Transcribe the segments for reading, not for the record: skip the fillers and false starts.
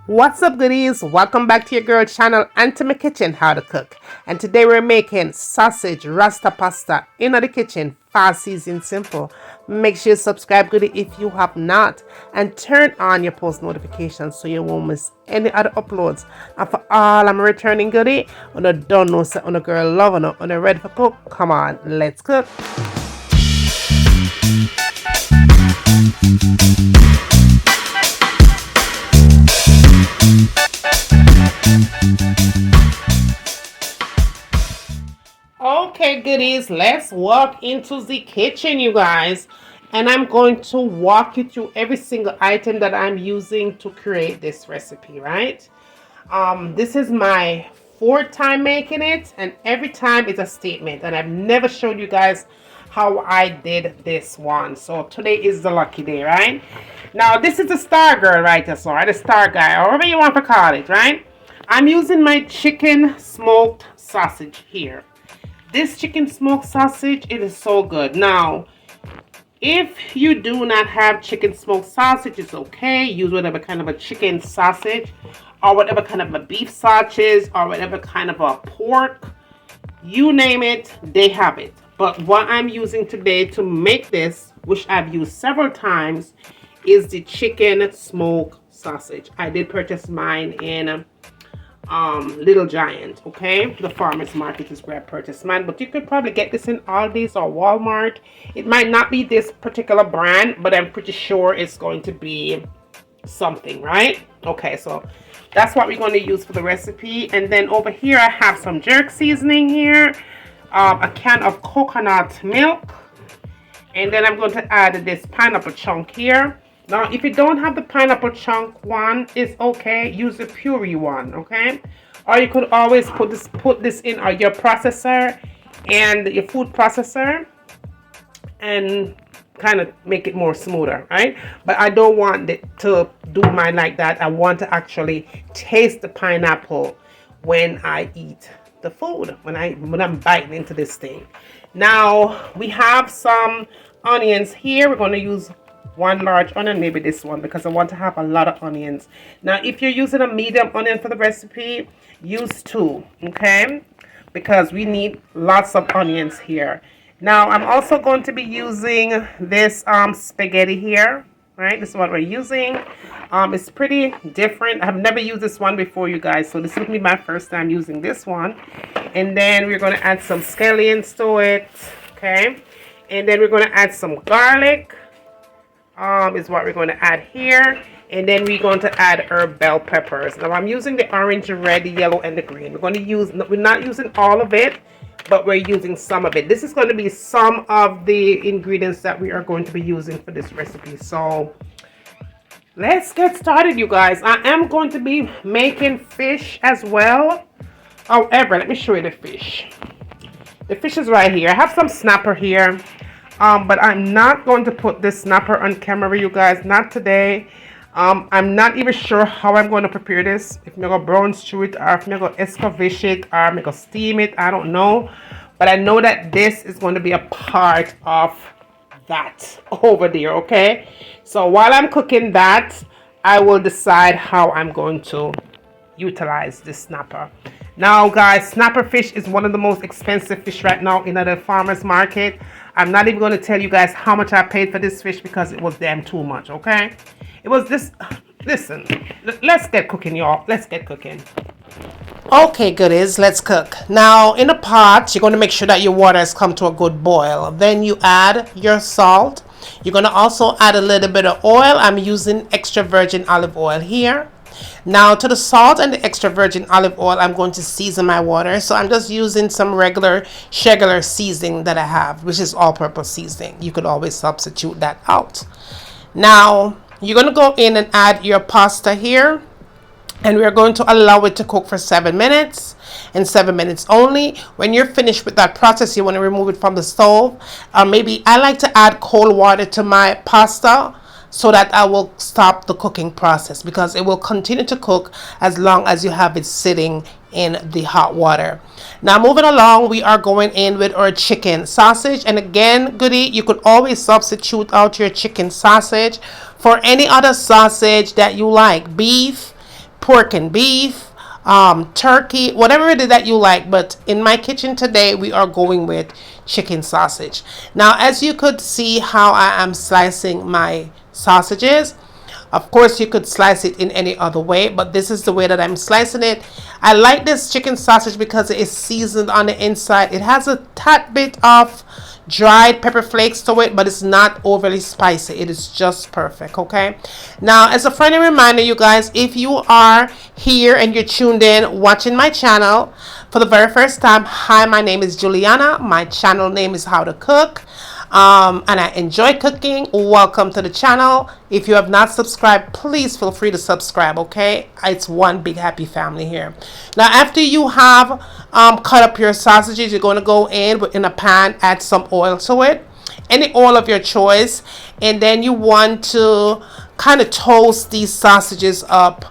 What's up, goodies? Welcome back to your girl channel and to my kitchen, How to Cook. And today we're making sausage Rasta pasta in the kitchen, fast, easy, and simple. Make sure you subscribe, goodie, if you have not, and turn on your post notifications so you won't miss any other uploads. And for all I'm returning goodie, on a don't know, say on a girl love, on a ready for cook. Come on, let's cook. Okay, goodies, let's walk into the kitchen, you guys. And I'm going to walk you through every single item that I'm using to create this recipe, right? This is my fourth time making it, and every time it's a statement. And I've never showed you guys how I did this one. So today is the lucky day, right? Now, this is the star girl, right? That's all right, the star guy, or whatever you want to call it, right? I'm using my chicken smoked sausage here. This chicken smoked sausage, it is so good. Now, if you do not have chicken smoked sausage, it's okay. Use whatever kind of a chicken sausage, or whatever kind of a beef sausage, or whatever kind of a pork. You name it, they have it. But what I'm using today to make this, which I've used several times, is the chicken smoked sausage. I did purchase mine in Little Giant, okay? The farmers market is where I purchased mine, but you could probably get this in Aldi's or Walmart. It might not be this particular brand, but I'm pretty sure it's going to be something, right? Okay, so that's what we're going to use for the recipe. And then over here I have some jerk seasoning here, a can of coconut milk, and then I'm going to add this pineapple chunk here. Now, if you don't have the pineapple chunk one, it's okay. Use the puree one, okay? Or you could always put this in your processor and your food processor and kind of make it more smoother, right? But I don't want it to do mine like that. I want to actually taste the pineapple when I eat the food, when I'm biting into this thing. Now, we have some onions here. We're going to use one large onion, maybe this one, because I want to have a lot of onions. Now, if you're using a medium onion for the recipe, use two, okay? Because we need lots of onions here. Now, I'm also going to be using this spaghetti here, right? This is what we're using. It's pretty different. I've never used this one before, you guys, so this will be my first time using this one. And then we're going to add some scallions to it, okay? And then we're going to add some garlic. Is what we're going to add here, and then we're going to add herb bell peppers. Now I'm using the orange, the red, the yellow, and the green. We're not using all of it, but we're using some of it. This is going to be some of the ingredients that we are going to be using for this recipe. So let's get started, you guys. I am going to be making fish as well. However, let me show you the fish. The fish is right here. I have some snapper here. But I'm not going to put this snapper on camera, you guys, not today. I'm not even sure how I'm going to prepare this. If I'm going to brown stew it, or if I'm going to escovitch it, or I'm going to steam it, I don't know. But I know that this is going to be a part of that over there, okay? So while I'm cooking that, I will decide how I'm going to utilize this snapper. Now, guys, snapper fish is one of the most expensive fish right now in the farmer's market. I'm not even going to tell you guys how much I paid for this fish because it was damn too much, okay? It was this. Listen, let's get cooking, y'all. Let's get cooking. Okay, goodies, let's cook. Now, in a pot, you're going to make sure that your water has come to a good boil. Then you add your salt. You're going to also add a little bit of oil. I'm using extra virgin olive oil here. Now, to the salt and the extra virgin olive oil, I'm going to season my water. So I'm just using some regular seasoning that I have, which is all-purpose seasoning. You could always substitute that out. Now, you're going to go in and add your pasta here. And we're going to allow it to cook for 7 minutes, and 7 minutes only. When you're finished with that process, you want to remove it from the stove. Maybe I like to add cold water to my pasta, so that I will stop the cooking process, because it will continue to cook as long as you have it sitting in the hot water. Now, moving along, we are going in with our chicken sausage. And again, goodie, you could always substitute out your chicken sausage for any other sausage that you like. Beef, pork and beef, turkey, whatever it is that you like. But in my kitchen today, we are going with chicken sausage. Now, as you could see how I am slicing my sausages, of course you could slice it in any other way, but this is the way that I'm slicing it. I like this chicken sausage because it is seasoned on the inside. It has a tad bit of dried pepper flakes to it, but it's not overly spicy. It is just perfect. Okay, now as a friendly reminder, you guys, if you are here and you're tuned in watching my channel for the very first time, hi, my name is Juliana. My channel name is How to Cook, and I enjoy cooking. Welcome to the channel. If you have not subscribed, please feel free to subscribe. Okay, it's one big happy family here. Now, after you have cut up your sausages, you're going to go in a pan, add some oil to it, any oil of your choice, and then you want to kind of toast these sausages up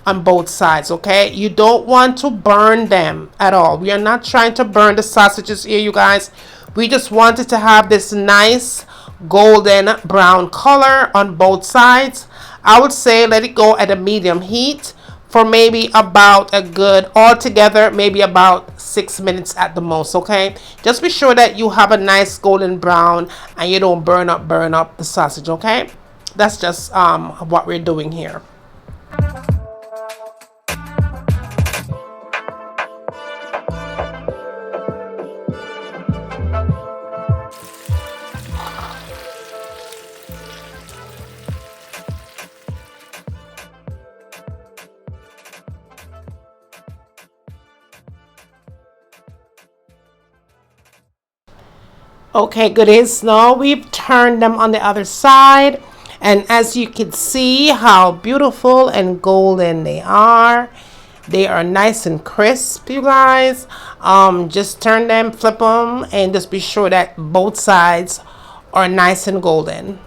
on both sides. Okay, you don't want to burn them at all. We are not trying to burn the sausages here, you guys. We just wanted to have this nice golden brown color on both sides. I would say let it go at a medium heat for maybe about a good, altogether, maybe about 6 minutes at the most. Okay, just be sure that you have a nice golden brown and you don't burn up the sausage. Okay, that's just what we're doing here. Okay, goodies, now we've turned them on the other side, and as you can see how beautiful and golden they are nice and crisp, you guys. Just turn them, flip them, and just be sure that both sides are nice and golden.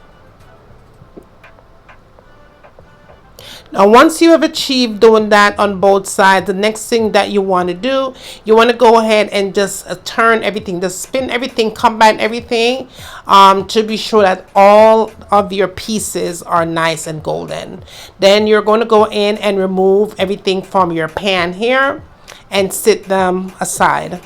Now, once you have achieved doing that on both sides, the next thing that you want to do, you want to go ahead and just turn everything, just spin everything, combine everything, to be sure that all of your pieces are nice and golden. Then you're going to go in and remove everything from your pan here and set them aside.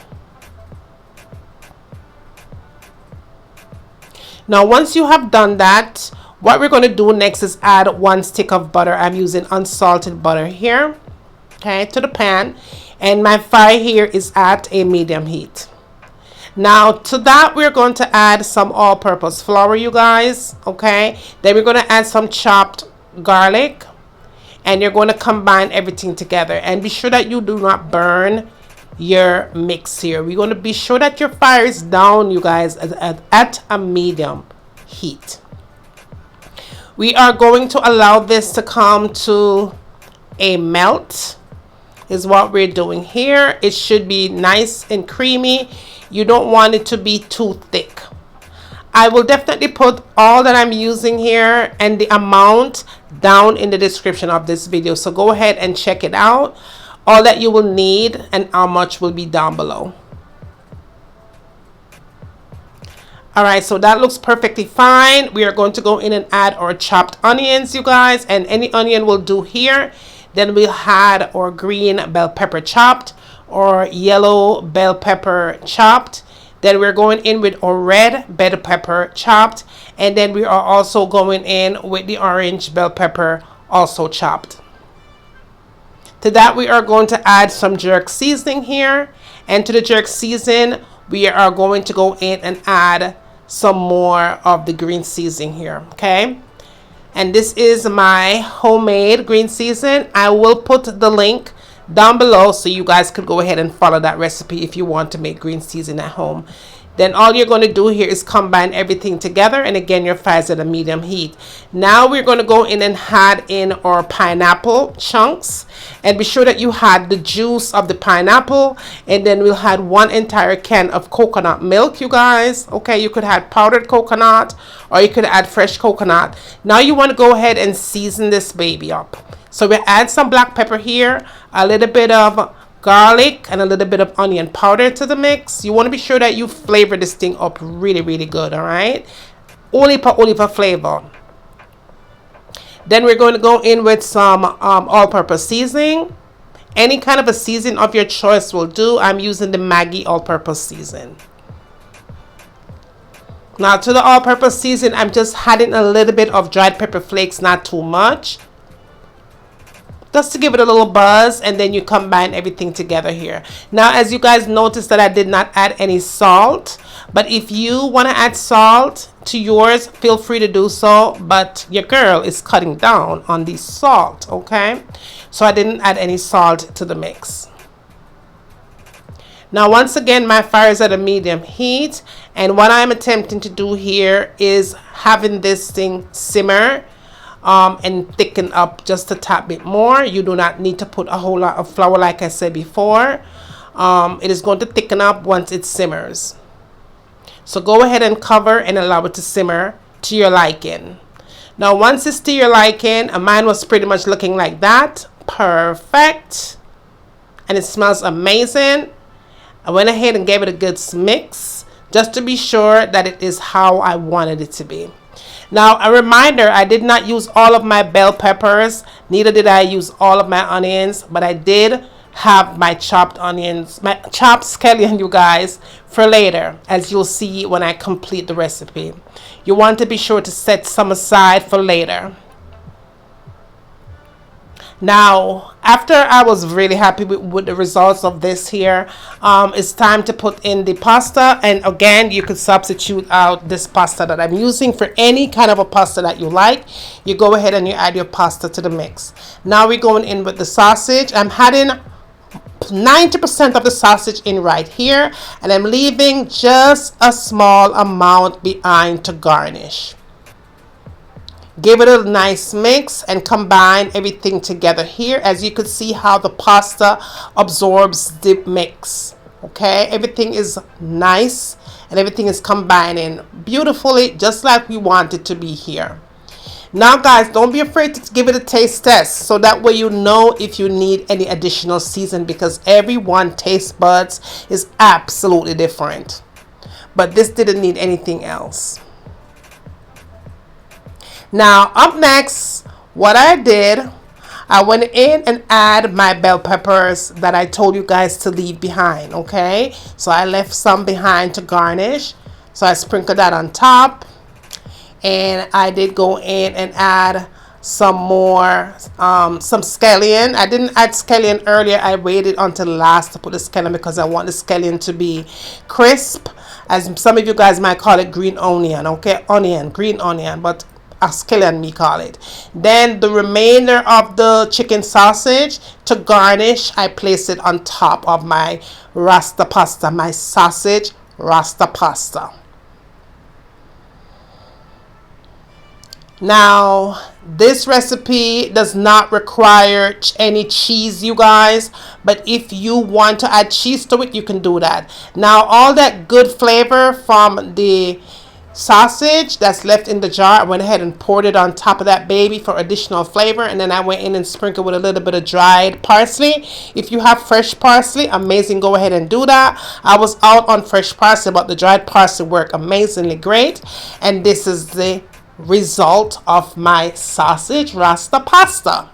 Now, once you have done that, what we're going to do next is add 1 stick of butter. I'm using unsalted butter here, okay, to the pan, and my fire here is at a medium heat. Now, to that, we're going to add some all-purpose flour, you guys, okay. Then we're going to add some chopped garlic, and you're going to combine everything together. And be sure that you do not burn your mix here. We're going to be sure that your fire is down, you guys, at a medium heat. We are going to allow this to come to a melt, is what we're doing here. It should be nice and creamy. You don't want it to be too thick. I will definitely put all that I'm using here and the amount down in the description of this video. So go ahead and check it out. All that you will need and how much will be down below. All right, so that looks perfectly fine. We are going to go in and add our chopped onions, you guys, and any onion will do here. Then we'll add our green bell pepper chopped or yellow bell pepper chopped. Then we're going in with our red bell pepper chopped, and then we are also going in with the orange bell pepper also chopped. To that, we are going to add some jerk seasoning here, and to the jerk season we are going to go in and add some more of the green seasoning here, okay. And this is my homemade green season. I will put the link down below so you guys could go ahead and follow that recipe if you want to make green season at home. Then all you're going to do here is combine everything together, and again your fire's at a medium heat. Now we're going to go in and add in our pineapple chunks, and be sure that you add the juice of the pineapple, and then we'll add 1 entire can of coconut milk, you guys, okay. You could add powdered coconut or you could add fresh coconut. Now you want to go ahead and season this baby up. So we add some black pepper here, a little bit of garlic, and a little bit of onion powder to the mix. You want to be sure that you flavor this thing up really good, all right. Only for flavor. Then we're going to go in with some all-purpose seasoning. Any kind of a season of your choice will do. I'm using the Maggi all-purpose season. Now to the all-purpose season, I'm just adding a little bit of dried pepper flakes, not too much, just to give it a little buzz, and then you combine everything together here. Now, as you guys notice that I did not add any salt, but if you want to add salt to yours, feel free to do so, but your girl is cutting down on the salt, okay? So I didn't add any salt to the mix. Now, once again, my fire is at a medium heat, and what I'm attempting to do here is having this thing simmer and thicken up just a tad bit more. You do not need to put a whole lot of flour, like I said before. It is going to thicken up once it simmers. So go ahead and cover and allow it to simmer to your liking. Now, once it's to your liking, mine was pretty much looking like that. Perfect. And it smells amazing. I went ahead and gave it a good mix just to be sure that it is how I wanted it to be. Now, a reminder, I did not use all of my bell peppers, neither did I use all of my onions, but I did have my chopped onions, my chopped scallion, you guys, for later, as you'll see when I complete the recipe. You want to be sure to set some aside for later. Now, after I was really happy with the results of this here, it's time to put in the pasta. And again, you could substitute out this pasta that I'm using for any kind of a pasta that you like. You go ahead and you add your pasta to the mix. Now we're going in with the sausage. I'm adding 90% of the sausage in right here, and I'm leaving just a small amount behind to garnish. Give it a nice mix and combine everything together here. As you could see how the pasta absorbs the mix. Okay, everything is nice and everything is combining beautifully, just like we want it to be here. Now guys, don't be afraid to give it a taste test, so that way you know if you need any additional season, because everyone's taste buds is absolutely different. But this didn't need anything else. Now, up next, what I did, I went in and add my bell peppers that I told you guys to leave behind, okay? So I left some behind to garnish. So I sprinkled that on top. And I did go in and add some more, some scallion. I didn't add scallion earlier. I waited until last to put the scallion because I want the scallion to be crisp. As some of you guys might call it green onion, okay? Green onion, but a scallion me call it. Then the remainder of the chicken sausage to garnish, I place it on top of my Rasta pasta, my sausage Rasta pasta. Now, this recipe does not require any cheese, you guys, but if you want to add cheese to it, you can do that. Now, all that good flavor from the sausage that's left in the jar, I went ahead and poured it on top of that baby for additional flavor, and then I went in and sprinkled with a little bit of dried parsley. If you have fresh parsley, amazing, go ahead and do that. I was out on fresh parsley, but the dried parsley worked amazingly great. And this is the result of my sausage Rasta pasta.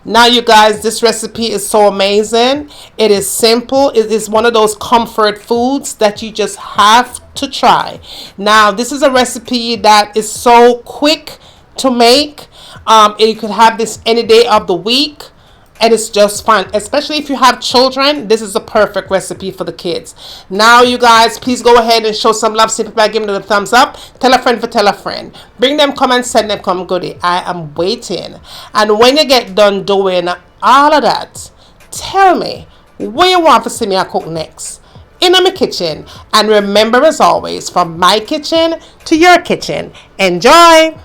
Now you guys, this recipe is so amazing. It is simple. It is one of those comfort foods that you just have to try. Now this is a recipe that is so quick to make. You could have this any day of the week, and it's just fun, especially if you have children. This is a perfect recipe for the kids. Now you guys, please go ahead and show some love simply by giving it a thumbs up. Tell a friend for tell a friend. Bring them, come and send them, come goodie. I am waiting. And when you get done doing all of that, tell me what you want to see me cook next in my kitchen. And remember, as always, from my kitchen to your kitchen, enjoy.